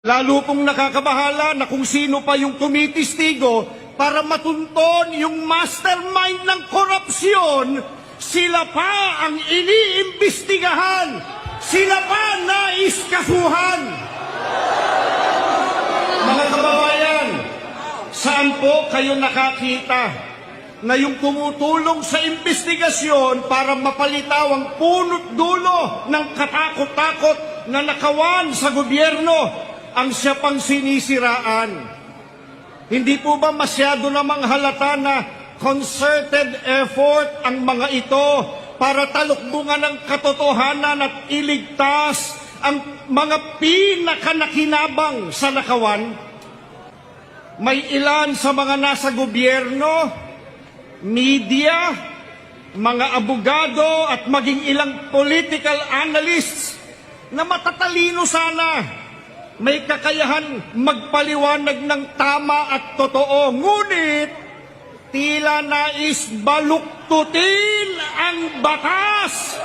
Lalo pong nakakabahala na kung sino pa yung tumitistigo para matunton yung mastermind ng korupsyon, sila pa ang iniimbestigahan, sila pa naiskasuhan. Mga kababayan, saan po kayo nakakita na yung tumutulong sa investigasyon para mapalitaw ang punot dulo ng katakot-takot na nakawan sa gobyerno ang siya pang sinisiraan? Hindi po ba masyado namang halata na concerted effort ang mga ito para talukbungan ang katotohanan at iligtas ang mga pinakanakinabang sa nakawan? May ilan sa mga nasa gobyerno, media, mga abogado at maging ilang political analysts na matatalino sana, may kakayahan magpaliwanag ng tama at totoo, ngunit tila nais baluktutin ang batas.